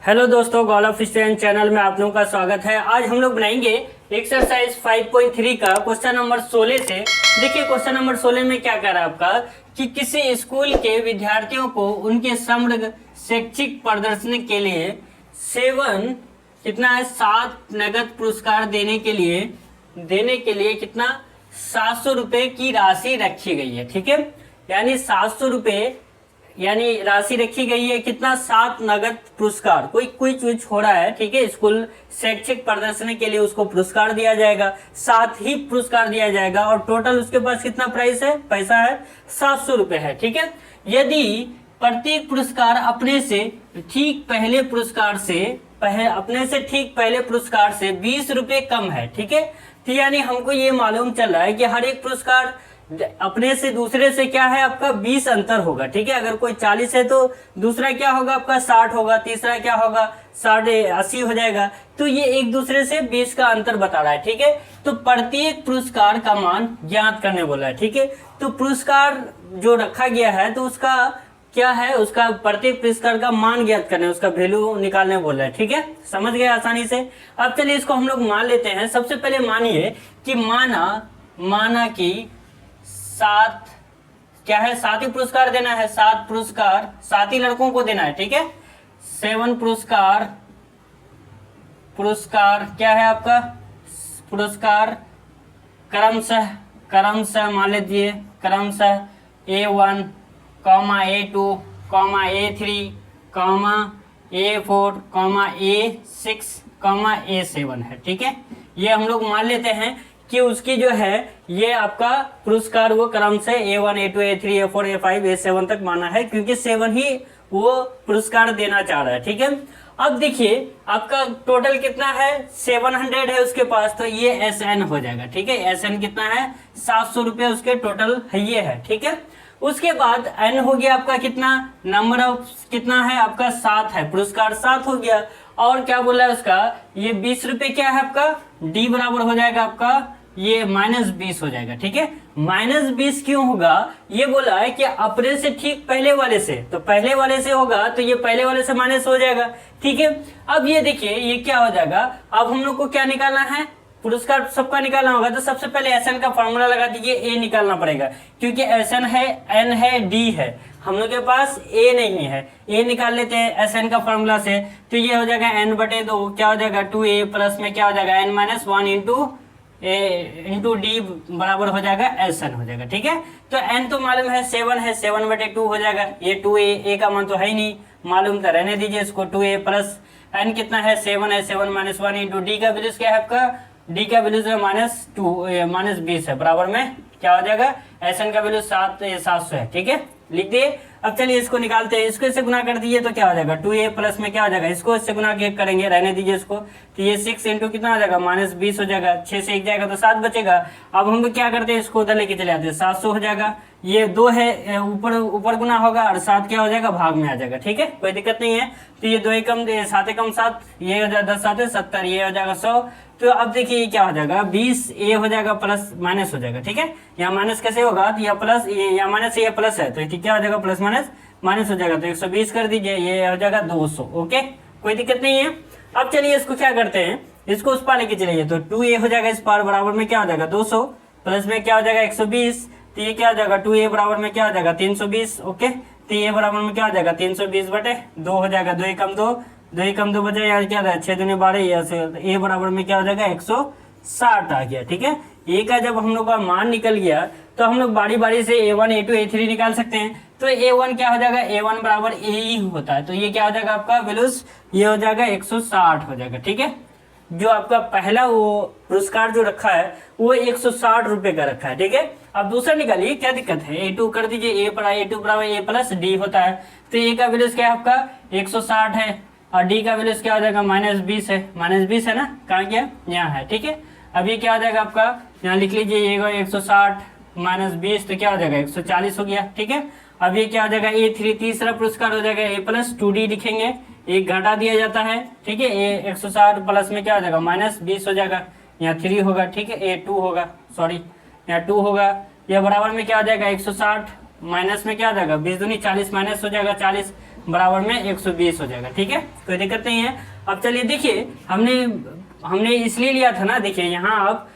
Hello दोस्तों, gall of student channel में आप लोगों का स्वागत है। आज हम लोग बनाएंगे एक्सरसाइज 5.3 का क्वेश्चन नंबर 16 से। देखिए क्वेश्चन नंबर 16 में क्या कर रहा है आपका कि किसी स्कूल के विद्यार्थियों को उनके समग्र शैक्षिक प्रदर्शन के लिए 7 नगद पुरस्कार देने के लिए कितना 700 रुपए की राशि रखी गई है। ठीक है, यानी 700 रुपए यानी राशि रखी गई है। कितना 7 नगद पुरस्कार, कोई क्विज हो रहा है। ठीक है, स्कूल शैक्षिक प्रदर्शन के लिए उसको पुरस्कार दिया जाएगा, 7 ही पुरस्कार दिया जाएगा और टोटल उसके पास कितना प्राइस है, पैसा है 700 रुपए है। ठीक है, यदि प्रत्येक पुरस्कार अपने से ठीक पहले पुरस्कार से 20 रुपए कम है। ठीक है, तो यानी हमको ये मालूम चल रहा है कि हर एक पुरस्कार अपने से दूसरे से क्या है आपका 20 अंतर होगा। ठीक है, अगर कोई 40 है तो दूसरा क्या होगा आपका 60 होगा, तीसरा क्या होगा 80 हो जाएगा। तो ये एक दूसरे से 20 का अंतर बता रहा है। ठीक है, तो प्रत्येक पुरस्कार का मान ज्ञात करने बोला है। ठीक है, तो पुरस्कार जो रखा गया है तो उसका क्या है, उसका प्रत्येक पुरस्कार का मान ज्ञात करने, उसका वैल्यू निकालने बोला है। ठीक है, समझ गए आसानी से। अब चलिए इसको हम लोग मान लेते हैं। सबसे पहले मानिए कि माना कि 7 क्या है, 7 ही पुरस्कार देना है। 7 पुरस्कार 7 ही लड़कों को देना है। ठीक है, 7 पुरस्कार क्या है आपका पुरस्कार क्रमशः मान लीजिए क्रमशः A1, A2, A3, A4, A6, A7 है। ठीक है, ये हम लोग मान लेते हैं कि उसकी जो है ये आपका पुरस्कार वो क्रम से A1, A2, A3, A4, A5, A7 तक माना है, क्योंकि 7 ही वो पुरस्कार देना चाह रहा है। ठीक है, अब देखिए आपका टोटल कितना है 700 है उसके पास, तो ये SN हो जाएगा। ठीक है, SN कितना है 700 रुपये उसके टोटल है ये है। ठीक है, उसके बाद N हो गया आपका कितना, नंबर ऑफ कितना है आपका 7 है, पुरस्कार 7 हो गया। और क्या बोला है उसका ये 20 रुपये क्या है आपका D बराबर हो जाएगा आपका ये -20 हो जाएगा। ठीक है, -20 क्यों होगा, ये बोला है कि अपने से ठीक पहले वाले से, तो पहले वाले से होगा तो ये पहले वाले से माइनस हो जाएगा। ठीक है, अब ये देखिए ये क्या हो जाएगा, अब हम लोग को क्या निकालना है, पुरस्कार सबका निकालना होगा। तो सबसे पहले SN का फॉर्मूला लगा दीजिए, A निकालना पड़ेगा क्योंकि SN है, N है, D है, हम लोग के पास A नहीं है। A निकाल लेते हैं SN का फॉर्मूला से, तो ये हो जाएगा N/2 क्या हो जाएगा 2A प्लस में क्या हो जाएगा N-1 इंटू D बराबर हो जाएगा SN हो जाएगा। ठीक है, तो N तो मालूम है 7 है, 7/2 हो जाएगा। ये 2A का मान तो है ही नहीं मालूम, तो रहने दीजिए इसको। 2A प्लस N कितना है 7 है, 7-1 इंटू D का वैल्यू क्या है आपका, D का वैल्यू -20 है, बराबर में क्या हो जाएगा SN का वैल्यू 700 है। ठीक है, लिख दिए। अब चलिए इसको निकालते हैं, इसको इससे गुना कर दीजिए तो क्या हो जाएगा 2A प्लस में क्या हो जाएगा, इसको इससे गुना करेंगे, रहने दीजिए इसको। तो ये 6 इंटू कितना हो जाएगा -20 हो जाएगा, 6 से 1 जाएगा तो 7 बचेगा। अब हम लोग क्या करते हैं, इसको उधर लेके चले आते हैं, 700 हो जाएगा। ये 2 है ऊपर गुना होगा और 7 क्या हो जाएगा भाग में आ जाएगा। ठीक है, कोई दिक्कत नहीं है। तो ये 2 कम 7 कम 7, ये हो जाएगा 10 7 70, ये हो जाएगा 100। तो अब देखिए ये क्या हो जाएगा 20A हो जाएगा प्लस माइनस हो जाएगा। ठीक है, यहाँ माइनस कैसे होगा, तो यहाँ प्लस यहाँ माइनस ये प्लस है, तो क्या हो जाएगा प्लस माइनस हो जाएगा, तो 120 कर दीजिए, ये हो जाएगा 200। ओके, कोई दिक्कत नहीं है। अब चलिए इसको क्या करते हैं, इसको उस पार लेके चलिए, तो 2A हो जाएगा इस पार, बराबर में क्या हो जाएगा 200 प्लस में क्या हो जाएगा 120, तो ये क्या हो जाएगा 2A बराबर में क्या हो जाएगा 320। ओके, तो ये बराबर में क्या हो जाएगा 320/2 हो जाएगा, 2 कम 2 बचे, यार क्या था 6 दूनी 12, ये बराबर में क्या हो जाएगा 160 आ गया। ठीक है, A का जब हम लोग का मान निकल गया तो हम लोग बारी बारी से A1, A2, A3 निकाल सकते हैं। तो A1 क्या हो जाएगा, A1 बराबर A ही होता है, तो ये क्या हो जाएगा आपका वैल्यूज, ये हो जाएगा 160 हो जाएगा। ठीक है, जो आपका पहला वो पुरस्कार जो रखा है वो 160 रुपए का रखा है। ठीक है, अब दूसरा निकालिए, क्या दिक्कत है, A2 कर दीजिए, A2 बराबर A प्लस D होता है, तो A का वैल्यूज क्या है आपका 160 है और D का वैल्यूज क्या हो जाएगा -20 है, -20 है ना, कहाँ गया यहाँ है। ठीक है, अब ये क्या हो जाएगा आपका, यहाँ लिख लीजिए, ये 160 -20 तो क्या हो जाएगा 140 हो गया। ठीक है, अब ये क्या हो जाएगा A3 तीसरा पुरस्कार हो जाएगा A+2D लिखेंगे, एक घटा दिया जाता है। ठीक है, ये 160 प्लस में क्या हो जाएगा -20 हो जाएगा, यहाँ 3 होगा। ठीक है, A2 होगा, सॉरी यहाँ 2 होगा, यह बराबर में क्या हो जाएगा 160 माइनस में क्या आ जाएगा 20 दूनी 40 माइनस हो जाएगा 40, बराबर में 120 हो जाएगा। ठीक है, कोई दिक्कत नहीं है। अब चलिए देखिए, हमने इसलिए लिया था ना, देखिए यहाँ आप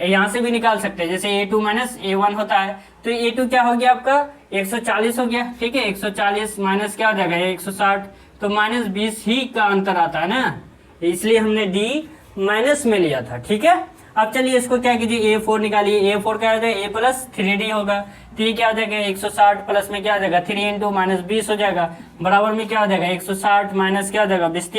यहाँ से भी निकाल सकते हैं, जैसे A2 माइनस A1 होता है, तो A2 क्या हो गया आपका 140 हो गया। ठीक है, 140 माइनस क्या हो जाएगा 160, तो माइनस 20 ही का अंतर आता है ना, इसलिए हमने D माइनस में लिया था। ठीक है, अब चलिए इसको क्या कीजिए, A4 निकालिए। A4 क्या हो जाएगा, A प्लस 3D होगा, तो ये क्या हो जाएगा 160 प्लस में क्या हो जाएगा 3 इंटू माइनस 20 हो जाएगा, बराबर में क्या हो जाएगा 160 माइनस क्या हो जाएगा 20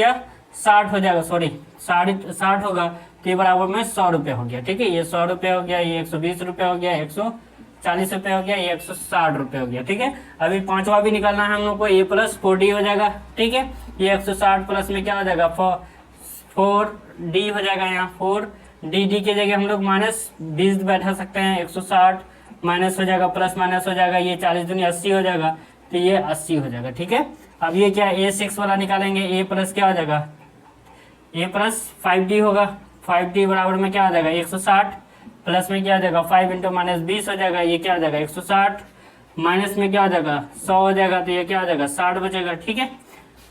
60 हो जाएगा, सॉरी 60 होगा, तो ये बराबर में 100 रुपये हो गया। ठीक है, ये 100 रुपये हो गया, ये 120 रुपये हो गया, 140 रुपये हो गया, ये 160 रुपये हो गया। ठीक है, अभी पांचवा भी निकालना है हम लोग को, A प्लस 4D हो जाएगा। ठीक है, ये 160 प्लस में क्या हो जाएगा 4D हो जाएगा, यहाँ 4D की जगह हम लोग माइनस 20 बैठा सकते हैं, 160 माइनस हो जाएगा प्लस माइनस हो जाएगा, ये 40 दूनी 80 हो जाएगा, तो ये 80 हो जाएगा। ठीक है, अब ये क्या A6 वाला निकालेंगे, A प्लस क्या हो जाएगा A प्लस 5D होगा, 5D बराबर में क्या हो जाएगा 160 प्लस में क्या हो जाएगा 5 इंटू माइनस 20 हो जाएगा, ये क्या हो जाएगा 160 माइनस में क्या हो जाएगा 100 हो जाएगा, तो ये क्या हो जाएगा 60 बचेगा। ठीक है,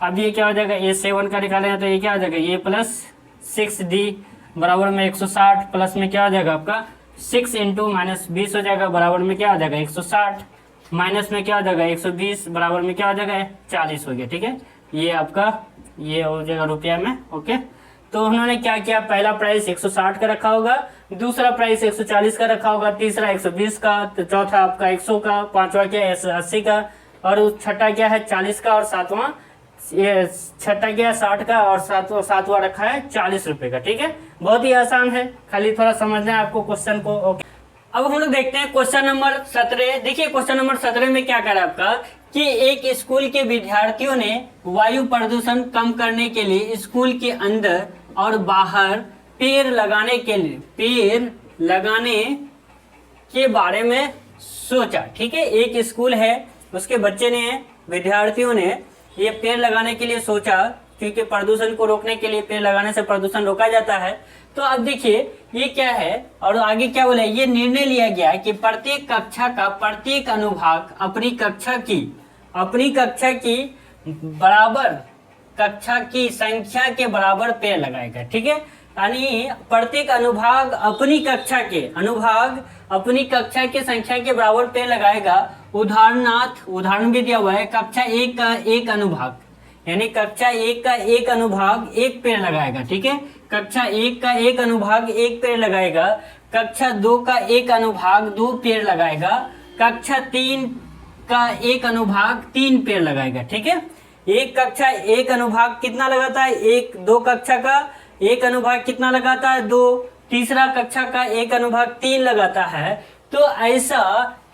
अब ये क्या हो जाएगा A7 का निकालेंगे, तो ये क्या हो जाएगा A प्लस 6D बराबर में 160 प्लस में क्या हो जाएगा आपका 6 इंटू माइनस 20 हो जाएगा, बराबर में क्या हो जाएगा 160 माइनस में क्या हो जाएगा 120 बराबर में क्या हो जाएगा 40 हो गया। ठीक है, ये आपका ये हो जाएगा रुपया में। ओके, तो उन्होंने क्या किया, पहला प्राइस 160 का रखा होगा, दूसरा प्राइस 140 का रखा होगा, तीसरा 120 का, तो चौथा आपका 100 का, पांचवा क्या है 80 का, और छठा क्या है 40 का, और सातवां ये छठा क्या 60 का, और सातवां रखा है 40 रुपए का। ठीक है, बहुत ही आसान है, खाली थोड़ा समझना है आपको क्वेश्चन को। ओके, अब हम लोग देखते हैं क्वेश्चन नंबर 17। देखिए क्वेश्चन नंबर 17 में क्या करा आपका कि एक स्कूल के विद्यार्थियों ने वायु प्रदूषण कम करने के लिए स्कूल के अंदर और बाहर पेड़ लगाने के बारे में सोचा। ठीक है, एक स्कूल है, उसके बच्चे ने विद्यार्थियों ने ये पेड़ लगाने के लिए सोचा, क्योंकि प्रदूषण को रोकने के लिए पेड़ लगाने से प्रदूषण रोका जाता है। तो अब देखिए ये क्या है, और आगे क्या बोले, ये निर्णय लिया गया कि प्रत्येक कक्षा का प्रत्येक अनुभाग अपनी कक्षा की बराबर कक्षा की संख्या के बराबर पेड़ लगाएगा। ठीक है, यानी प्रत्येक अनुभाग अपनी कक्षा की संख्या के बराबर पेड़ लगाएगा। उदाहरण भी दिया हुआ है, कक्षा 1 का एक अनुभाग, यानी कक्षा 1 का एक अनुभाग एक पेड़ लगाएगा। ठीक है, कक्षा 1 का एक अनुभाग एक पेड़ लगाएगा, कक्षा 2 का एक अनुभाग 2 पेड़ लगाएगा, कक्षा 3 का एक अनुभाग 3 पेड़ लगाएगा। ठीक है, एक कक्षा एक अनुभाग कितना लगाता है, एक, दो कक्षा का एक अनुभाग कितना लगाता है 2, तीसरा कक्षा का एक अनुभाग 3 लगाता है। तो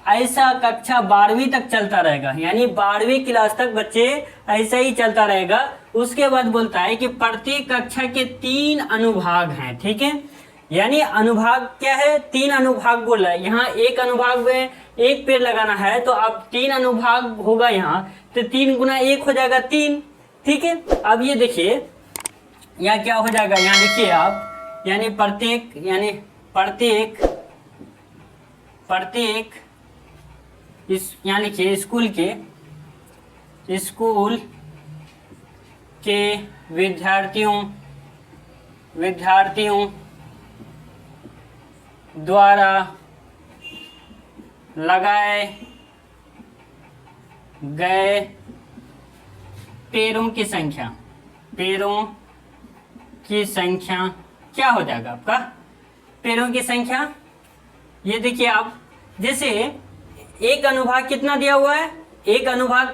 ऐसा कक्षा 12वीं तक चलता रहेगा, यानी 12वीं क्लास तक बच्चे ऐसा ही चलता रहेगा। उसके बाद बोलता है कि प्रत्येक कक्षा के 3 अनुभाग हैं। ठीक है, यानी अनुभाग क्या है 3 अनुभाग बोल रहा है, यहाँ एक अनुभाग में एक पेड़ लगाना है, तो अब 3 अनुभाग होगा यहाँ, तो 3 गुना 1 हो जाएगा 3। ठीक है, अब ये देखिए यहाँ क्या हो जाएगा, यहाँ देखिए आप, यानी प्रत्येक यहाँ लिखिए स्कूल के विद्यार्थियों द्वारा लगाए गए पेड़ों की संख्या क्या हो जाएगा आपका, पेड़ों की संख्या। ये देखिए आप, जैसे एक अनुभाग कितना दिया हुआ है, एक अनुभाग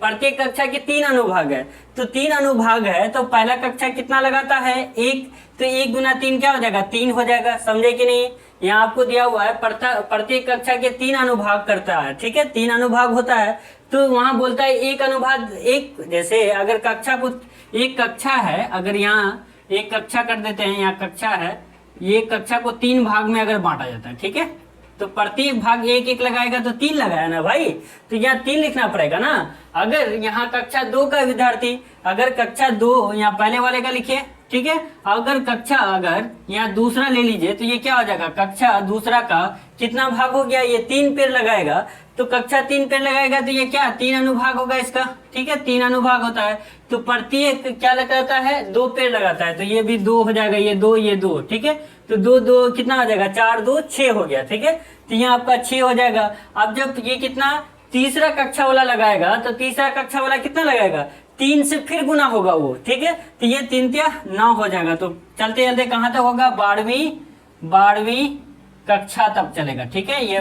प्रत्येक कक्षा के 3 अनुभाग है, तो 3 अनुभाग है, तो पहला कक्षा कितना लगाता है 1, तो 1 गुना 3 क्या हो जाएगा 3 हो जाएगा। समझे कि नहीं, यहाँ आपको दिया हुआ है प्रत्येक कक्षा के 3 अनुभाग करता है। ठीक है, 3 अनुभाग होता है, तो वहां बोलता है एक अनुभाग एक, जैसे अगर कक्षा को एक कक्षा है, अगर यहाँ एक कक्षा कर देते हैं, यहाँ कक्षा है, ये कक्षा को 3 भाग में अगर बांटा जाता है। ठीक है, तो प्रत्येक भाग 1-1 लगाएगा, तो 3 लगाया ना भाई, तो यहाँ 3 लिखना पड़ेगा ना। अगर यहाँ कक्षा 2 का विद्यार्थी, अगर कक्षा 2 यहाँ पहले वाले का लिखिए। ठीक है, अगर यहाँ दूसरा ले लीजिए, तो ये क्या हो जाएगा, कक्षा दूसरा का कितना भाग हो गया, ये 3 पेड़ लगाएगा, तो कक्षा 3 पेड़ लगाएगा तो ये क्या 3 अनुभाग होगा इसका, ठीक है 3 अनुभाग होता है, तो प्रत्येक क्या लगाता है 2 पेड़ लगाता है, तो ये भी 2 हो जाएगा, ये 2 ये 2, ठीक है, तो 2 2 कितना आ जाएगा 4 2 6 हो गया, ठीक है, तो यहाँ आपका 6 हो जाएगा। अब जब ये कितना तीसरा कक्षा वाला लगाएगा तो तीसरा कक्षा वाला कितना लगाएगा 3 से फिर गुना होगा वो, ठीक है, तो ये 3 तिया 9 हो जाएगा। तो चलते चलते कहाँ तक होगा 12वीं कक्षा तक चलेगा, ठीक है, ये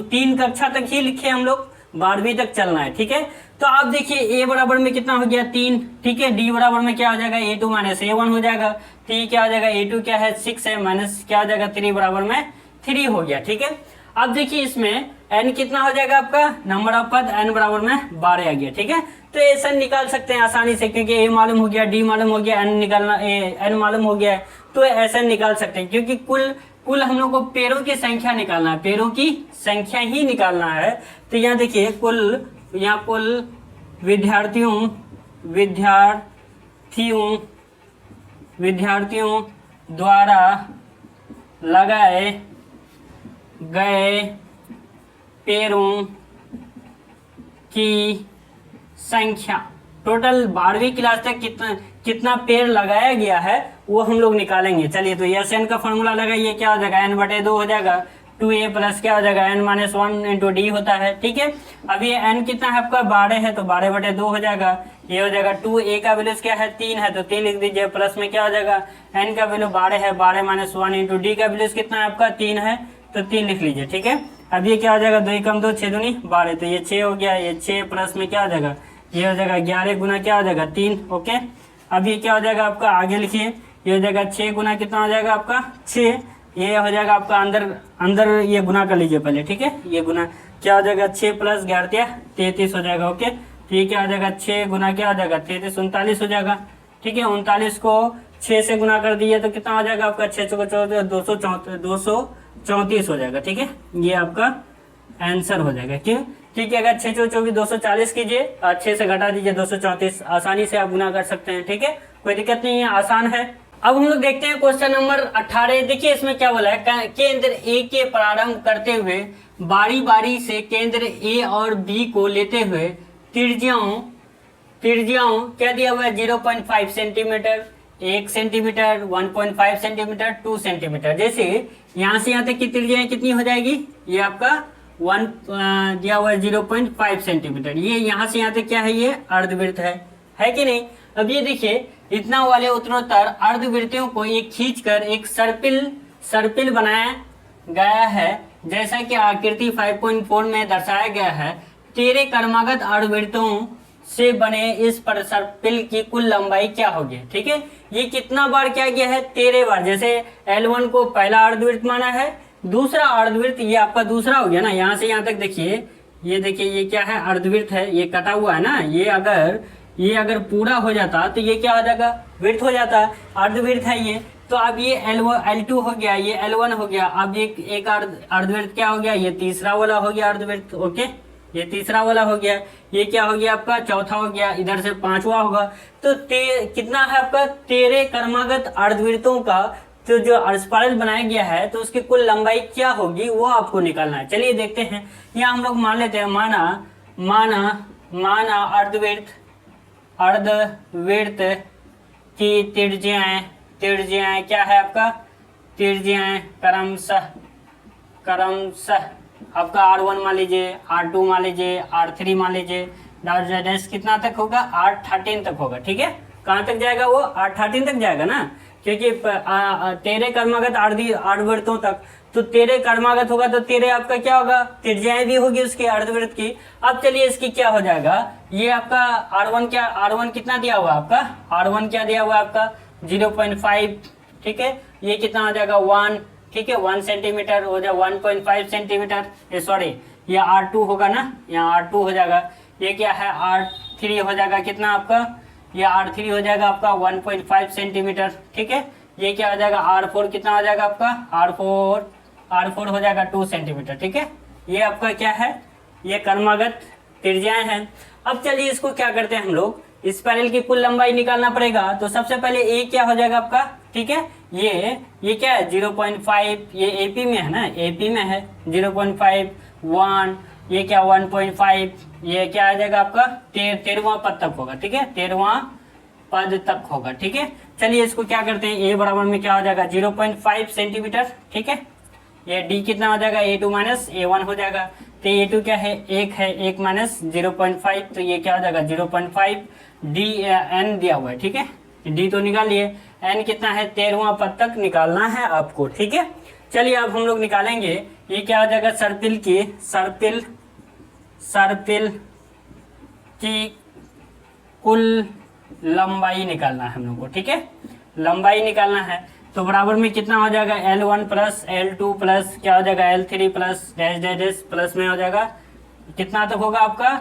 3 कक्षा तक ही लिखे हम लोग, 12वीं तक चलना है, ठीक है। तो आप देखिए a बराबर में कितना हो गया 3, ठीक है, d बराबर में क्या हो जाएगा a2 माइनस a1 हो जाएगा, t क्या हो जाएगा a2 क्या है 6 है माइनस क्या हो जाएगा 3 बराबर में 3 हो गया, ठीक है। अब देखिए इसमें n कितना हो जाएगा आपका नंबर ऑफ पद n बराबर में 12 आ गया, ठीक है, तो ऐसा निकाल सकते हैं आसानी से, क्योंकि a मालूम हो गया, d मालूम हो गया, n निकालना n मालूम हो गया है, तो ऐसा निकाल सकते हैं, क्योंकि कुल हम लोग को पेड़ों की संख्या निकालना है, पेड़ों की संख्या ही निकालना है। तो यहाँ देखिए कुल विद्यार्थियों द्वारा लगाए गए पेड़ों की संख्या, टोटल 12वीं क्लास तक कितना पेड़ लगाया गया है वो हम लोग निकालेंगे। चलिए, तो एस एन का फॉर्मूला लगाइए, क्या हो जाएगा n/2 हो जाएगा, 2a प्लस क्या हो जाएगा n-1 इंटू डी होता है, ठीक है। अब ये n कितना है आपका 12 है, तो 12/2 हो जाएगा, ये हो जाएगा 2a का वैल्यू क्या है 3 है, तो 3 लिख दीजिए, प्लस में क्या हो जाएगा n का वैल्यू 12 है, 12-1 इंटू डी का वैल्यू कितना है आपका 3 है, तो 3 लिख लीजिए, ठीक है। अब ये क्या हो जाएगा 2 कम 2 6 दूनी 12, तो ये 6 हो गया, ये 6 प्लस में क्या हो जाएगा ये हो जाएगा 11 गुना क्या हो जाएगा 3, ओके। अब ये क्या हो जाएगा आपका आगे लिखिए, ये हो जाएगा 6 गुना कितना हो जाएगा आपका 6, ये हो जाएगा आपका अंदर ये गुना कर लीजिए पहले, ठीक है, ये गुना क्या हो जाएगा 6 प्लस 11 33 हो जाएगा, ओके। तो ये क्या हो जाएगा 6 गुना क्या हो जाएगा 33 39 हो जाएगा, ठीक है। 39 को 6 से गुना कर दिए तो कितना हो जाएगा आपका 6 को 234 हो जाएगा, ठीक है, ये आपका आंसर हो जाएगा, क्यों, ठीक है। अगर 6 चौ 24 240 कीजिए और 6 से घटा दीजिए 234, आसानी से आप गुना कर सकते हैं, ठीक है, कोई दिक्कत नहीं है, आसान है। अब हम लोग देखते हैं क्वेश्चन नंबर 18। देखिए इसमें क्या बोला है, केंद्र ए के प्रारंभ करते हुए बारी बारी से केंद्र ए और बी को लेते हुए त्रिज्याओं क्या दिया हुआ है 0.5 सेंटीमीटर, 1 सेंटीमीटर, 1.5 सेंटीमीटर, 2 सेंटीमीटर, जैसे यहाँ से यहाँ तक की त्रिज्याएं कितनी हो जाएगी, ये आपका दिया हुआ है 0.5 सेंटीमीटर, ये यहाँ से यहाँ तक क्या है ये अर्धवृत्त है कि नहीं। अब ये देखिए इतना वाले उत्तरोत्तर अर्धवृत्तियों को एक खींचकर एक सर्पिल बनाया गया है, जैसा कि आकृति 5.4 में दर्शाया गया है। तेरे क्रमागत अर्धवृत्तों से बने इस पर सर्पिल की कुल लंबाई क्या होगी, ठीक है। ये कितना बार क्या गया है 13 बार, जैसे L1 को पहला अर्धवृत्त माना है, दूसरा अर्धवृत्त ये आपका दूसरा हो गया ना, यहाँ से यहाँ तक देखिए, ये देखिए ये क्या है अर्धवृत्त है, ये कटा हुआ है ना, ये अगर पूरा हो जाता तो ये क्या हो जाएगा वृत्त हो जाता, अर्धवृत्त है ये। तो अब ये L2 हो गया, ये L1 हो गया, अब एक अर्धवृत्त क्या हो गया, ये तीसरा वाला हो गया अर्धवृत्त, ओके, ये तीसरा वाला हो गया, ये क्या हो गया आपका चौथा हो गया, इधर से पांचवा होगा। तो कितना है आपका 13 क्रमागत अर्धवृत्तों का तो जो स्पाइरल बनाया गया है, तो उसकी कुल लंबाई क्या होगी वो आपको निकालना है। चलिए देखते हैं, यहाँ हम लोग मान लेते हैं, माना अर्धवृत्त की त्रिज्याएं क्या है आपका, त्रिज्याएं क्रमशः आपका R1 मान लीजिए, R2 मान लीजिए, R3 मान लीजिए, डैश कितना तक होगा R13 तक होगा, ठीक है। कहाँ तक जाएगा वो R13 तक जाएगा ना, क्योंकि 13 क्रमागत अर्धवृत्तों तक, तो 13 क्रमागत होगा तो 13 आपका क्या होगा त्रिज्याएं भी होगी उसकी अर्धवृत्त की। अब चलिए इसकी क्या हो जाएगा, ये आपका R1 कितना दिया हुआ आपका, R1 क्या दिया हुआ आपका 0.5, ठीक है, ये कितना हो जाएगा 1, ठीक है, 1 सेंटीमीटर हो जाएगा 1.5 सेंटीमीटर, सॉरी ये R2 होगा ना, यहाँ R2 हो जाएगा, ये क्या है R3 हो जाएगा कितना आपका, ये R3 हो जाएगा आपका 1.5 सेंटीमीटर, ठीक है। ये क्या हो जाएगा R4 कितना हो जाएगा आपका R4 हो जाएगा 2 सेंटीमीटर, ठीक है। ये आपका क्या है, ये क्रमागत त्रिज्याएं हैं। अब चलिए इसको क्या करते हैं हम लोग, इस पैरेलल की कुल लंबाई निकालना पड़ेगा। तो सबसे पहले ए क्या हो जाएगा आपका, ठीक है, ये क्या है 0.5, ये AP में है ना, AP में है 0.5, 1, ये क्या 1.5, ये क्या आ जाएगा आपका 13वां पद तक होगा, ठीक है, 13वां पद तक होगा, ठीक है। चलिए इसको क्या करते हैं, ए बराबर में क्या हो जाएगा 0.5 सेंटीमीटर, ठीक है। ये डी कितना हो जाएगा A2 माइनस A1 हो जाएगा। तो A2 क्या है, 1 है, 1 माइनस 0.5, तो ये क्या हो जाएगा 0.5, डी एन दिया हुआ है, ठीक है, डी तो निकाल लिए, एन कितना है 13वां पद तक निकालना है आपको, ठीक है। चलिए अब हम लोग निकालेंगे, ये क्या हो जाएगा सर्पिल की कुल लंबाई निकालना है हम लोग को, ठीक है, लंबाई निकालना है। तो बराबर में कितना हो जाएगा L1 प्लस L2 प्लस क्या हो जाएगा L3 plus dash dash dash plus में हो जाएगा कितना तक होगा आपका,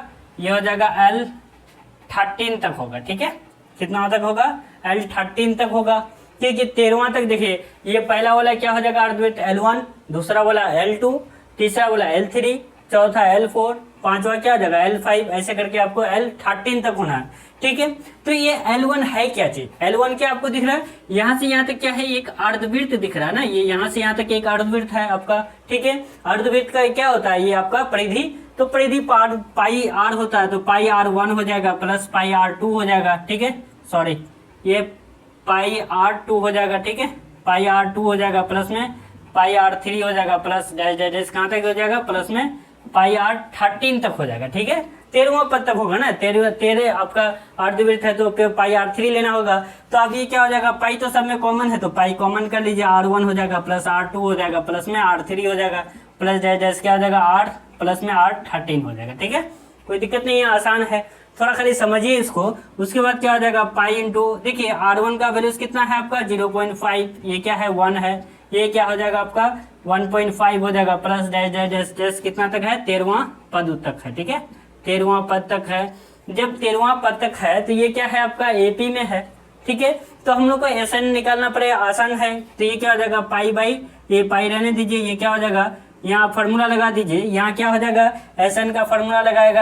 ये हो जाएगा L13 तक होगा, ठीक है, कितना तक होगा L13 तक होगा, ठीक है। 13वां तक देखिए, ये पहला वाला क्या हो जाएगा अर्धवृत्त L1, दूसरा वाला L2, तीसरा वाला L3, चौथा L4, पांचवा क्या हो जाएगा L5, ऐसे करके आपको L13 तक होना है, ठीक है। तो ये L1 है क्या चीज, L1 क्या आपको दिख रहा है, यहाँ से यहाँ तक क्या है एक अर्धवृत्त दिख रहा है ना, ये यहाँ से यहाँ तक एक अर्धवृत्त है आपका, ठीक है। अर्धवृत्त का क्या होता है, ये आपका परिधि, तो परिधि पाई आर होता है, तो पाई R1 हो जाएगा प्लस पाई R2 हो जाएगा, ठीक है, सॉरी ये पाई R2 हो जाएगा, ठीक है, पाई R2 हो जाएगा प्लस में पाई R3 हो जाएगा प्लस डैश डैश डैश कहाँ तक हो जाएगा प्लस में पाई R13 तक हो जाएगा, ठीक है। 13वां पद तक होगा ना, 13 आपका अर्धवृत्त है तो पाई R3 लेना होगा। तो अब ये क्या हो जाएगा, पाई तो सब में कॉमन है तो पाई कॉमन कर लीजिए, R1 हो जाएगा प्लस R2 हो जाएगा प्लस में R3 हो जाएगा प्लस डैश डैश क्या हो जाएगा R प्लस में R13 हो जाएगा, ठीक है, कोई दिक्कत नहीं है, आसान है, थोड़ा खाली समझिए इसको। उसके बाद क्या हो जाएगा पाई इंटू, देखिए R1 का वैल्यूज कितना है आपका 0.5, ये क्या है 1 है, ये क्या हो जाएगा आपका 1.5 हो जाएगा plus dash dash dash dash कितना तक है 13वां पद तक है, ठीक है, 13वां पद तक है। जब 13वां पद तक है तो ये क्या है आपका AP में है, ठीक है, तो हम लोग को SN निकालना पड़ेगा, आसान है। तो ये क्या हो जाएगा पाई बाई, ये पाई रहने दीजिए, ये क्या हो जाएगा यहाँ फार्मूला लगा दीजिए, यहाँ क्या हो जाएगा SN का फार्मूला लगाया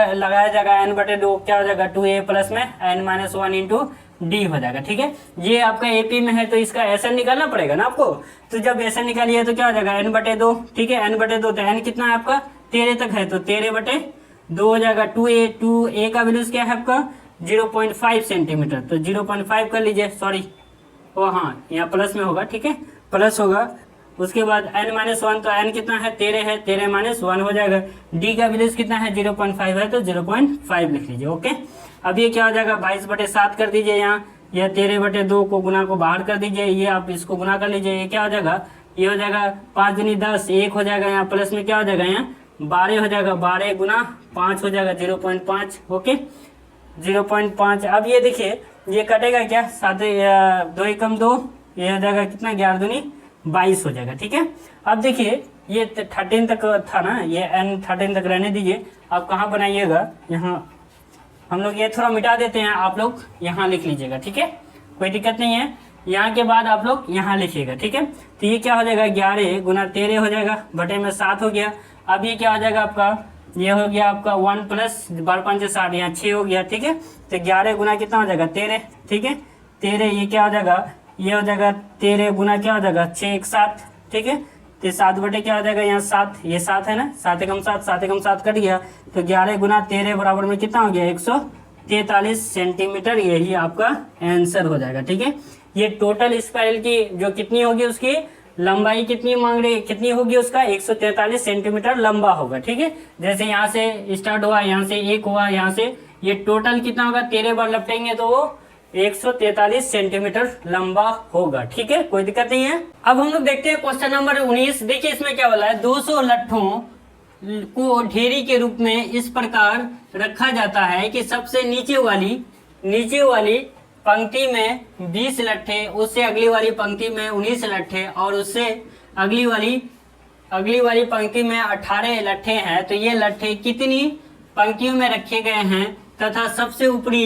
जाएगा n/2 क्या हो जाएगा 2a प्लस में n-1 इंटू डी हो जाएगा, ठीक है। ये आपका AP में है तो इसका SN निकालना पड़ेगा ना आपको, तो जब SN निकालिए तो क्या हो जाएगा n/2, ठीक है, n/2, तो n कितना है आपका 13 तक है तो 13/2 हो जाएगा, 2a का वैल्यूज क्या है आपका 0.5 सेंटीमीटर, तो 0.5 कर लीजिए, सॉरी ओ हाँ यहाँ प्लस में होगा, ठीक है, प्लस होगा। उसके बाद n-1, तो n कितना है 13 है, 13-1 हो जाएगा, d का वैल्यूज कितना है 0.5 है तो 0.5 लिख लीजिए, ओके। अब ये क्या हो जाएगा 22/7 कर दीजिए, यहाँ यह 13/2 को गुना को बाहर कर दीजिए, ये आप इसको गुना कर लीजिए, ये क्या हो जाएगा, ये हो जाएगा 5 दूनी 10, 1 हो जाएगा, यहाँ प्लस में क्या हो जाएगा यहाँ 12 हो जाएगा, 12 गुना 5 हो जाएगा 0.5, ओके 0.5। अब ये देखिए ये कटेगा क्या 7 2 एकम 2, ये हो जाएगा कितना 11 दूनी 22 हो जाएगा, ठीक है। अब देखिए ये 13 तक था ना, ये n13 तक रहने दीजिए, आप कहाँ बनाइएगा, यहाँ हम लोग ये थोड़ा मिटा देते हैं, आप लोग यहाँ लिख लीजिएगा, ठीक है, कोई दिक्कत नहीं है। यहाँ के बाद आप लोग यहाँ लिखिएगा, ठीक है। तो ये क्या हो जाएगा 11 गुना 13 हो जाएगा, बटे में 7 हो गया। अब ये क्या हो जाएगा आपका, ये हो गया आपका 1 प्लस 12×5 = 60, यहाँ 6 हो गया, ठीक है। तो 11 गुना कितना हो जाएगा 13, ठीक है, 13 ये क्या हो जाएगा, ये हो जाएगा 13 गुना क्या हो जाएगा 6 1 7, ठीक है, तो 7 बटे क्या हो जाएगा यहाँ 7, ये 7 है ना, 7 एकम 7, 7 एकम 7 कट गया, तो 11 गुना 13 बराबर में कितना हो गया 143 सेंटीमीटर, यही आपका आंसर हो जाएगा, ठीक है। ये टोटल स्पाइरल की जो कितनी होगी उसकी लंबाई कितनी मांग रही, कितनी होगी उसका 143 सेंटीमीटर लंबा होगा, ठीक है। जैसे यहाँ से स्टार्ट हुआ, यहाँ से 1 हुआ, यहाँ से ये टोटल कितना होगा 13 बार लपटेंगे तो वो 143 सेंटीमीटर लंबा होगा, ठीक है, कोई दिक्कत नहीं है। अब हम लोग देखते हैं क्वेश्चन नंबर 19। देखिए इसमें क्या बोला है, 200 लट्ठों को ढेरी के रूप में इस प्रकार रखा जाता है कि सबसे नीचे वाली पंक्ति में 20 लट्ठे, उससे अगली वाली पंक्ति में 19 लट्ठे और उससे अगली वाली पंक्ति में 18 लट्ठे हैं। तो ये लट्ठे कितनी पंक्तियों में रखे गए हैं तथा सबसे ऊपरी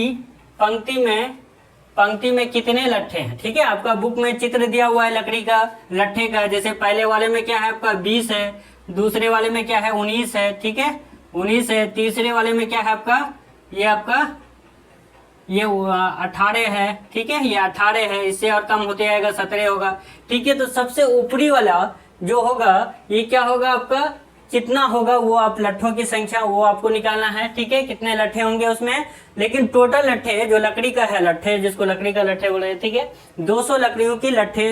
पंक्ति में कितने लट्ठे हैं, ठीक है। आपका बुक में चित्र दिया हुआ है लकड़ी का लट्ठे का, जैसे पहले वाले में क्या है आपका 20 है, दूसरे वाले में क्या है 19 है, ठीक है 19 है, तीसरे वाले में क्या है आपका ये 18 है, ठीक है, ये 18 है, इससे और कम होते जाएगा 17 होगा, ठीक है। तो सबसे ऊपरी वाला जो होगा ये क्या होगा आपका कितना होगा वो आप लट्ठों की संख्या वो आपको निकालना है, ठीक है, कितने लट्ठे होंगे उसमें। लेकिन टोटल लट्ठे जो लकड़ी का है, लट्ठे जिसको लकड़ी का लट्ठे बोले, ठीक है, 200 लकड़ियों की लट्ठे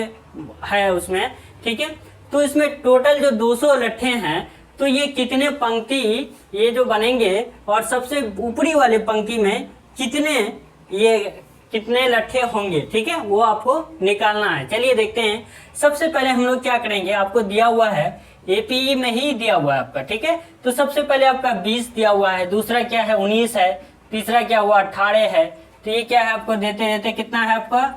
है उसमें, ठीक है। तो इसमें टोटल जो 200 लट्ठे हैं, तो ये कितने पंक्ति ये जो बनेंगे और सबसे ऊपरी वाले पंक्ति में कितने लट्ठे होंगे, ठीक है, वो आपको निकालना है। चलिए देखते हैं। सबसे पहले हम लोग क्या करेंगे, आपको दिया हुआ है एपीई में ही दिया हुआ है आपका, ठीक है। तो सबसे पहले आपका 20 दिया हुआ है, दूसरा क्या है 19 है, तीसरा क्या हुआ 18 है। तो ये क्या है आपको देते देते कितना है आपका,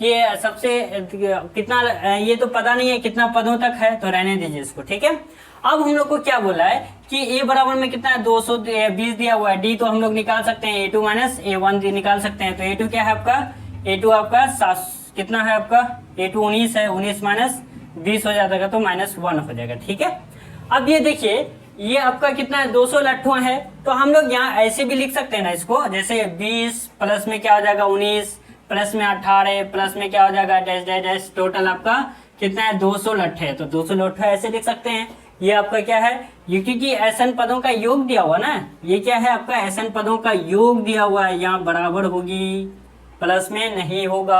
ये सबसे कितना, ये तो पता नहीं है कितना पदों तक है, तो रहने दीजिए इसको, ठीक है। अब हम लोग को क्या बोला है कि ए बराबर में कितना है 220 दिया हुआ है, डी तो हम लोग निकाल सकते हैं A2 माइनस A1 निकाल सकते हैं। तो A2 क्या है आपका, A2 आपका 7 कितना है आपका, A2 19 है, 19 माइनस 20 हो जाता है तो -1 हो जाएगा, ठीक है। अब ये देखिए ये आपका कितना है 200 लट्ठों है, तो हम लोग यहाँ ऐसे भी लिख सकते हैं ना इसको, जैसे 20 प्लस में क्या हो जाएगा 19 प्लस में 18 प्लस में क्या हो जाएगा डैश डैश डैश, टोटल आपका कितना है 200 लट्ठे है। तो 200 लट्ठे ऐसे लिख सकते हैं। ये आपका क्या है, ये क्योंकि एसएन पदों का योग दिया हुआ ना, ये क्या है आपका एसएन पदों का योग दिया हुआ है, यहाँ बराबर होगी, प्लस में नहीं होगा,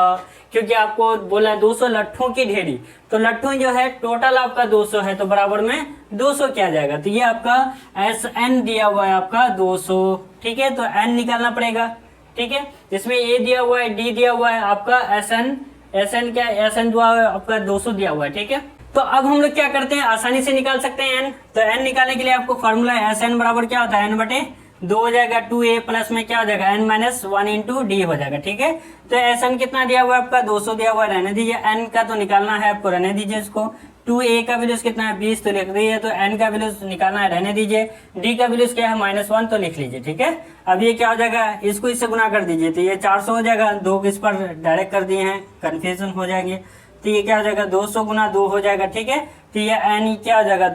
क्योंकि आपको बोला है 200 लट्ठों की ढेरी। तो लट्ठों जो है टोटल आपका 200 है, तो बराबर में 200 क्या जाएगा, तो ये आपका एस एन दिया हुआ है आपका 200, ठीक है। तो एन निकालना पड़ेगा, ठीक है। इसमें ए दिया हुआ है, डी दिया हुआ है, आपका एस एन क्या, एस एन जो है आपका 200 दिया हुआ है, ठीक है। तो अब हम लोग क्या करते हैं, आसानी से निकाल सकते हैं एन। तो एन निकालने के लिए आपको फॉर्मूला एस एन बराबर क्या होता है, एन बटे 2 हो जाएगा, 2a प्लस में क्या हो जाएगा n माइनस 1 इंटू डी हो जाएगा, ठीक है। तो एस एन कितना दिया हुआ है आपका 200 दिया हुआ है, रहने दीजिए, n का तो निकालना है आपको, रहने दीजिए इसको। 2a का वैल्यूज कितना है 20 तो लिख दीजिए, तो n का वैल्यूज निकालना है, रहने दीजिए। d का वैल्यूज क्या है -1 तो लिख लीजिए, ठीक है। अब ये क्या हो जाएगा, इसको इससे गुना कर दीजिए, तो ये 400 हो जाएगा, 2 इस पर डायरेक्ट कर दिए हैं, कन्फ्यूजन हो जाएंगे। तो ये क्या हो जाएगा 200 गुना 2 हो जाएगा, ठीक है। तो ये n क्या हो जाएगा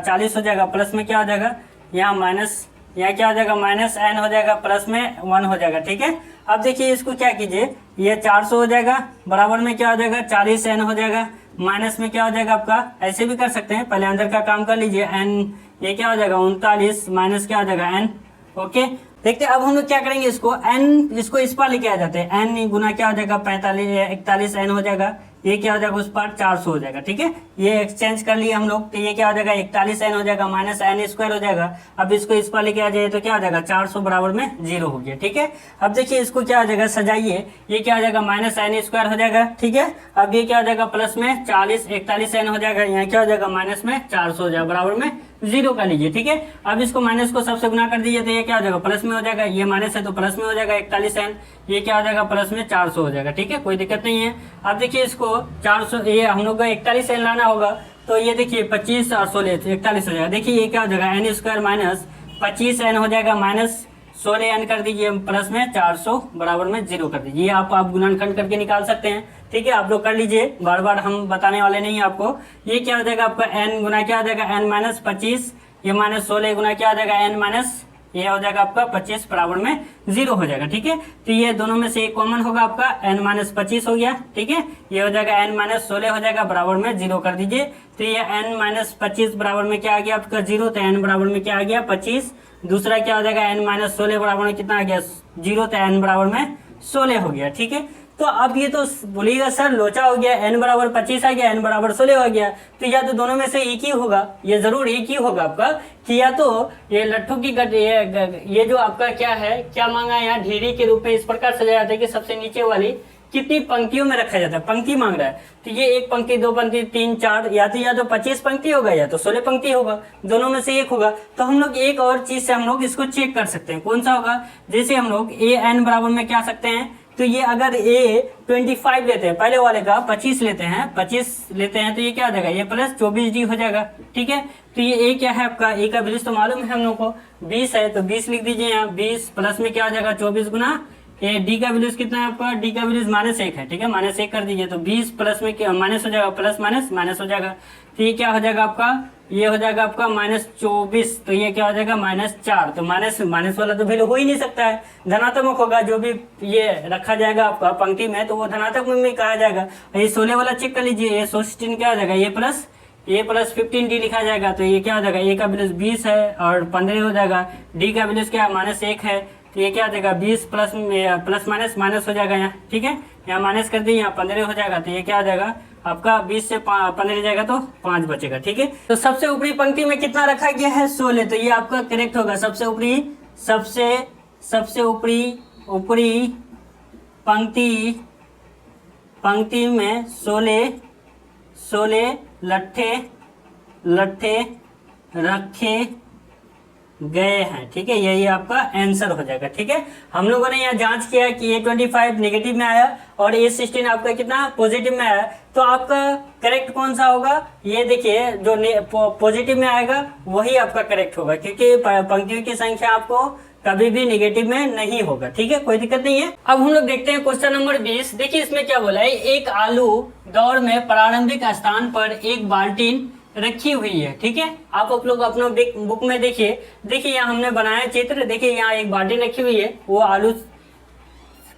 40 हो जाएगा, प्लस में क्या हो जाएगा यहाँ माइनस, यहाँ क्या हो जाएगा -n हो जाएगा, प्लस में 1 हो जाएगा, ठीक है। अब देखिए इसको क्या कीजिए, ये 400 हो जाएगा, बराबर में क्या हो जाएगा 40n हो जाएगा, माइनस में क्या हो जाएगा आपका, ऐसे भी कर सकते हैं, पहले अंदर का काम कर लीजिए, n ये क्या हो जाएगा 39 माइनस क्या हो जाएगा n, ओके। देखते हैं अब हम लोग क्या करेंगे, इसको n इसको इस पर लेके आ जाते हैं, n गुना क्या हो जाएगा 41n हो जाएगा, ये क्या हो जाएगा उस पर 400 हो जाएगा, ठीक है। ये एक्सचेंज कर लिए हम लोग, तो ये क्या हो जाएगा 41n हो जाएगा माइनस n स्क्वायर हो जाएगा। अब इसको इस पर लेके आ जाइए तो क्या हो जाएगा 400 बराबर में 0 हो गया, ठीक है। अब देखिए इसको क्या हो जाएगा सजाइए, ये क्या हो जाएगा -n स्क्वायर हो जाएगा, ठीक है। अब ये क्या हो जाएगा प्लस में 41n हो जाएगा, यहाँ क्या हो जाएगा माइनस में 400 हो जाएगा, बराबर में 0 कर लीजिए, ठीक है। अब इसको माइनस को सबसे गुना कर दीजिए, तो ये क्या हो जाएगा प्लस में हो जाएगा, ये माइनस है तो प्लस में हो जाएगा 41n, ये क्या हो जाएगा प्लस में 400 हो जाएगा, ठीक है, कोई दिक्कत नहीं है। अब देखिए इसको 400 ये हम लोग को 41n लाना होगा, तो ये देखिए 25 और 16 41 हो जाएगा। देखिए ये क्या हो जाएगा n स्क्वायर माइनस 25n हो जाएगा, माइनस 16n कर दीजिए, प्लस में 400 बराबर में 0 कर दीजिए। ये आप गुणनखंड करके निकाल सकते हैं, ठीक है, आप लोग कर लीजिए, बार बार हम बताने वाले नहीं है आपको। ये क्या हो जाएगा आपका n गुना क्या हो जाएगा n माइनस 25, ये माइनस 16 गुना क्या हो जाएगा n माइनस ये हो जाएगा आपका 25 बराबर में 0 हो जाएगा, ठीक है। तो ये दोनों में से एक कॉमन होगा आपका, n माइनस 25 हो गया, ठीक है। ये हो जाएगा n माइनस 16 हो जाएगा, बराबर में 0 कर दीजिए। तो ये n माइनस 25 बराबर में क्या आ गया आपका 0, तो n बराबर में क्या आ गया 25। दूसरा क्या हो जाएगा n माइनस 16 बराबर में कितना आ गया 0, तो n बराबर में 16 हो गया, ठीक है। तो अब ये तो बोलिएगा सर लोचा हो गया, n बराबर 25 आ गया, n बराबर 16 हो गया, तो या तो दोनों में से एक ही होगा, ये जरूर एक ही होगा आपका, कि या तो ये लट्ठों की ये जो आपका क्या है, क्या मांगा है यहाँ ढेरी के रूप में इस प्रकार सजाया जाता है कि सबसे नीचे वाली कितनी पंक्तियों में रखा जाता है, पंक्ति मांग रहा है, तो ये 1 पंक्ति 2 पंक्ति 3 4 या तो 25 पंक्ति होगा या तो 16 पंक्ति होगा, दोनों में से एक होगा। तो हम लोग एक और चीज से हम लोग इसको चेक कर सकते हैं, कौन सा होगा, जैसे हम लोग an बराबर में क्या सकते हैं, तो ये अगर a 25 लेते हैं, पहले वाले का 25 लेते हैं, 25 लेते हैं, तो ये क्या हो जाएगा, ये प्लस 24d हो जाएगा, ठीक है। तो ये a क्या है आपका, a का वैल्यू तो मालूम है हम लोग को 20 है, तो 20 लिख दीजिए यहाँ, 20 प्लस में क्या हो जाएगा 24 गुना ये डी का वैल्यूज कितना है आपका, डी का वैल्यूज -1 है, ठीक है, -1 कर दीजिए, तो 20 प्लस में क्या माइनस हो जाएगा, प्लस माइनस माइनस हो जाएगा, तो ये क्या हो जाएगा आपका, ये हो जाएगा आपका -24, तो ये क्या हो जाएगा -4, तो माइनस वाला तो वैल्यू हो ही नहीं सकता है, धनात्मक होगा, जो भी ये रखा जाएगा आपका पंक्ति में तो वो धनात्मक में कहा जाएगा। ये 16 वाला चेक कर लीजिए, ये 16 क्या हो जाएगा, ये प्लस ए प्लस 15d लिखा जाएगा, तो ये क्या हो जाएगा, ए का वैल्यू 20 है और 15 हो जाएगा। डी का वैल्यू क्या है, -1 है, तो ये क्या हो जाएगा 20 प्लस माइनस हो जाएगा यहाँ, ठीक है, यहाँ माइनस कर दिए, यहाँ 15 हो जाएगा, तो ये क्या हो जाएगा आपका 20 से 15 जाएगा तो 5 बचेगा, ठीक है। तो सबसे ऊपरी पंक्ति में कितना रखा गया है, 16, तो ये आपका करेक्ट होगा। सबसे ऊपरी पंक्ति में 16 लट्ठे रखे गए हैं, ठीक है, यही आपका आंसर हो जाएगा, ठीक है। हम लोगों ने यहाँ जांच किया कि A25 नेगेटिव में आया और A16 आपका कितना पॉजिटिव में आया, तो आपका करेक्ट कौन सा होगा, ये देखिए जो पॉजिटिव में आएगा वही आपका करेक्ट होगा, क्योंकि पंक्तियों की संख्या आपको कभी भी नेगेटिव में नहीं होगा, ठीक है, कोई दिक्कत नहीं है। अब हम लोग देखते हैं क्वेश्चन नंबर 20। देखिए इसमें क्या बोला है, एक आलू दौड़ में प्रारंभिक स्थान पर एक बाल्टीन रखी हुई है, ठीक है। आप लोग अपना बुक में देखिए यहाँ हमने बनाया चित्र, देखिए यहाँ एक बाल्टी रखी हुई है, वो आलू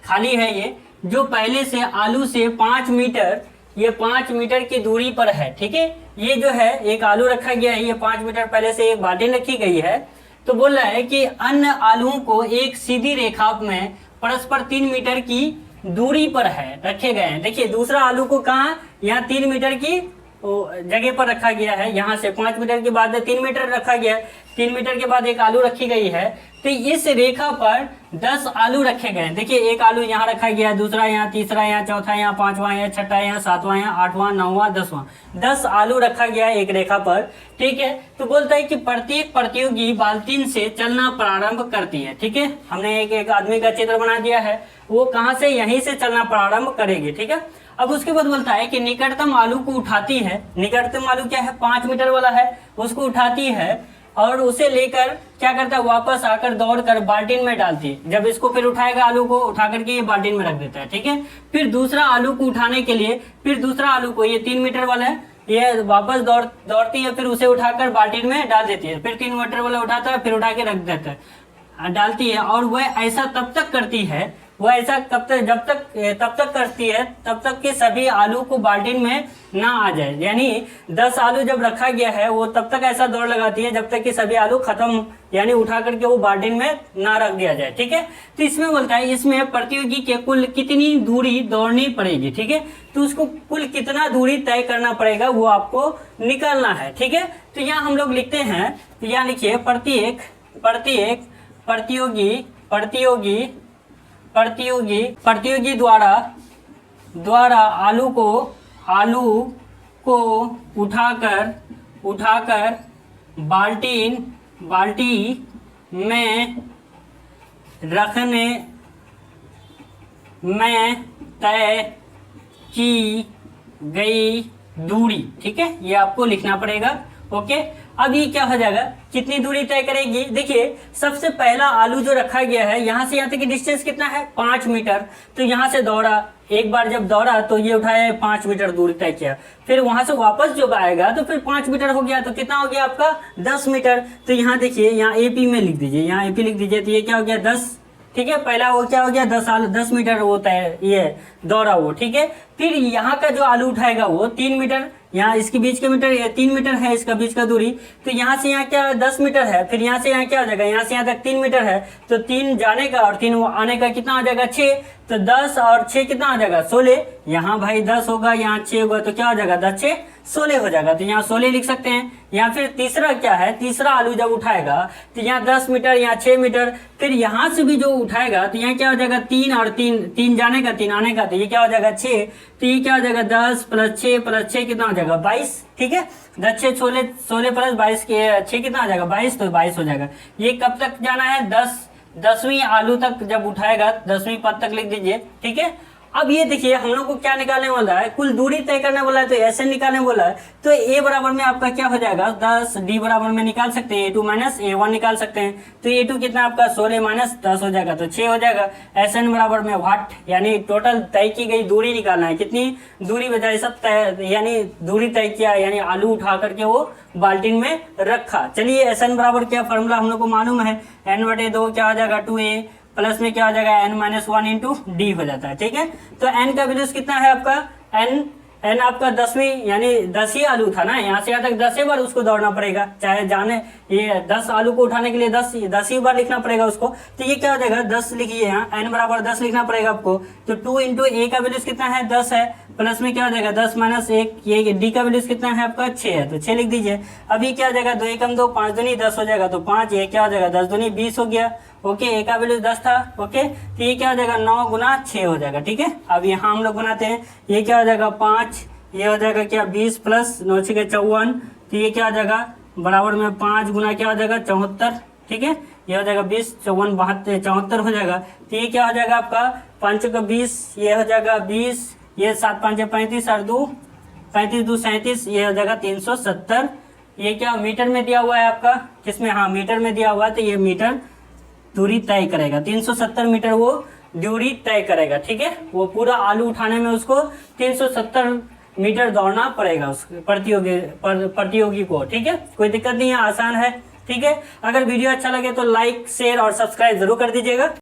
खाली है, ये जो पहले से आलू से 5 मीटर, ये 5 मीटर की दूरी पर है, ठीक है। ये जो है एक आलू रखा गया है, ये 5 मीटर पहले से एक बाल्टी रखी गई है। तो बोल रहा है कि अन्य आलुओं को एक सीधी रेखा में परस्पर 3 मीटर की दूरी पर है रखे गए हैं। देखिए दूसरा आलू को कहाँ, यहाँ 3 मीटर की जगह पर रखा गया है, यहाँ से 5 मीटर के बाद 3 मीटर रखा गया है, 3 मीटर के बाद एक आलू रखी गई है। तो इस रेखा पर 10 आलू रखे गए हैं। देखिए एक आलू यहाँ रखा गया है, दूसरा यहाँ, तीसरा यहाँ, चौथा यहाँ, पांचवा यहाँ, छठा यहाँ, सातवां यहाँ, आठवां, नौवां, 10वां, 10 आलू रखा गया है एक रेखा पर, ठीक है। तो बोलता है कि प्रत्येक प्रतियोगी बाल्टीन से चलना प्रारंभ करती है, ठीक है। हमने एक आदमी का चित्र बना दिया है, वो कहाँ से, यहीं से चलना प्रारंभ करेगी, ठीक है। अब उसके बाद बोलता है कि निकटतम आलू को उठाती है, निकटतम आलू क्या है, 5 मीटर वाला है, उसको उठाती है और उसे लेकर क्या करता है, वापस आकर दौड़कर बाल्टीन में डालती है। जब इसको फिर उठाएगा, आलू को उठा करके ये बाल्टीन में रख देता है, ठीक है। फिर दूसरा आलू को उठाने के लिए, फिर दूसरा आलू को, ये 3 मीटर वाला है, ये वापस दौड़ती है, फिर उसे उठाकर बाल्टीन में डाल देती है। फिर 3 मीटर वाला उठाता है, फिर उठा के रख देता है, डालती है। और वह ऐसा तब तक करती है, वो ऐसा तब तक करती है तब तक कि सभी आलू को बाल्टीन में ना आ जाए। यानी 10 आलू जब रखा गया है, वो तब तक ऐसा दौड़ लगाती है जब तक कि सभी आलू खत्म, यानी उठा करके वो बाल्टीन में ना रख दिया जाए, ठीक है। तो इसमें बोलता है इसमें प्रतियोगी के कुल कितनी दूरी दौड़नी पड़ेगी, ठीक है। तो उसको कुल कितना दूरी तय करना पड़ेगा वो आपको निकालना है, ठीक है। तो यहाँ हम लोग लिखते हैं, तो यहाँ लिखिए प्रत्येक प्रतियोगी द्वारा आलू को उठाकर बाल्टी में रखने में तय की गई दूरी, ठीक है, ये आपको लिखना पड़ेगा, ओके। अब ये क्या हो जाएगा, कितनी दूरी तय करेगी। देखिए सबसे पहला आलू जो रखा गया है, यहाँ से यहाँ तक की डिस्टेंस कितना है, 5 मीटर। तो यहाँ से दौड़ा, एक बार जब दौड़ा तो ये उठाया 5 मीटर दूरी तय किया, फिर वहां से वापस जब आएगा तो फिर 5 मीटर हो गया, तो कितना हो गया आपका 10 मीटर। तो यहाँ देखिए, यहाँ AP में लिख दीजिए, यहाँ AP लिख दीजिए, तो ये क्या हो गया 10, ठीक है। पहला वो क्या हो गया 10 मीटर होता है ये दौड़ा वो, ठीक है। फिर यहाँ का जो आलू उठाएगा वो 3 मीटर, यहाँ इसके बीच के मीटर, ये 3 मीटर है इसका बीच का दूरी, तो यहाँ से यहाँ क्या 10 मीटर है। फिर यहाँ से यहाँ क्या हो जाएगा, यहाँ से यहाँ तक 3 मीटर है, तो 3 जाने का और 3 आने का कितना हो जाएगा 6, तो 10 और 6 कितना हो जाएगा 16। यहाँ भाई 10 होगा, यहाँ 6 होगा, तो क्या हो जाएगा 10 6 16 हो जाएगा, तो यहाँ 16 लिख सकते हैं। यहाँ फिर तीसरा क्या है, तीसरा आलू जब उठाएगा तो यहाँ 10 मीटर, यहाँ 6 मीटर, फिर यहाँ से भी जो उठाएगा तो यहाँ क्या हो जाएगा 3 और 3 जाने का 3 आने का, तो ये क्या हो जाएगा 6, तो ये क्या हो जाएगा 10 + 6 कितना हो जाएगा 22, ठीक है। 10 6 16 प्लस 22 के 6 कितना हो जाएगा 22, तो 22 हो जाएगा। ये कब तक जाना है, 10वीं आलू तक जब उठाएगा, 10वीं पद तक लिख दीजिए, ठीक है। अब ये देखिए हम लोग को क्या निकालने वाला है, कुल दूरी तय करने वाला है, तो ऐसे निकालने वाला है। तो A बराबर में आपका क्या हो जाएगा 10, D बराबर में निकाल सकते हैं A2 - A1 निकाल सकते हैं, तो A2 कितना आपका 16 - 10 हो जाएगा, तो 6 हो जाएगा। SN बराबर में वाट, यानी टोटल तय की गई दूरी निकालना है, कितनी दूरी बजाय सब तय, यानी दूरी तय किया, यानी आलू उठा करके वो बाल्टीन में रखा। चलिए SN बराबर क्या फॉर्मूला हम लोग को मालूम है, N/2 क्या हो जाएगा 2A, प्लस में क्या हो जाएगा N - 1 × D हो जाता है, ठीक है। तो N का वैल्यूज कितना है आपका, N एन आपका 10वीं यानी 10 ही आलू था ना, यहाँ से यहाँ तक 10 ही बार उसको दौड़ना पड़ेगा, चाहे जाने ये 10 आलू को उठाने के लिए 10 ही बार लिखना पड़ेगा उसको। तो ये क्या हो जाएगा 10 लिखिए, यहाँ एन बराबर 10 लिखना पड़ेगा आपको। तो 2 इंटू ए का वैल्यूज कितना है 10 है, प्लस में क्या हो जाएगा 10 माइनस 1, ये डी का वैल्यूज कितना है आपका 6 है, तो 6 लिख दीजिए। अभी क्या हो जाएगा 2 एकम 2, 5 दूनी 10 हो जाएगा, तो 5 ये क्या हो जाएगा 10 दूनी 20 हो गया। ओके, ए का वैल्यू 10 था। ओके, तो ये क्या हो जाएगा 9 गुना 6 हो जाएगा। ठीक है, अब यहाँ हम लोग बनाते हैं, ये क्या हो जाएगा 5, ये हो जाएगा क्या 20 प्लस 9 6 54, तो ये क्या हो जाएगा बराबर में 5 गुना क्या हो जाएगा 74। ठीक है, ये हो जाएगा 20 54 72 74 हो जाएगा। तो ये क्या हो जाएगा आपका 5 का 20, ये हो जाएगा 20, ये 7 5 35 और 2 35 2 37, ये हो जाएगा 370। ये क्या मीटर में दिया हुआ है आपका, किसमें, हाँ मीटर में दिया हुआ है, तो ये मीटर दूरी तय करेगा, 370 मीटर वो दूरी तय करेगा। ठीक है, वो पूरा आलू उठाने में उसको 370 मीटर दौड़ना पड़ेगा उस प्रतियोगी को। ठीक है, कोई दिक्कत नहीं है, आसान है। ठीक है, अगर वीडियो अच्छा लगे तो लाइक शेयर और सब्सक्राइब जरूर कर दीजिएगा।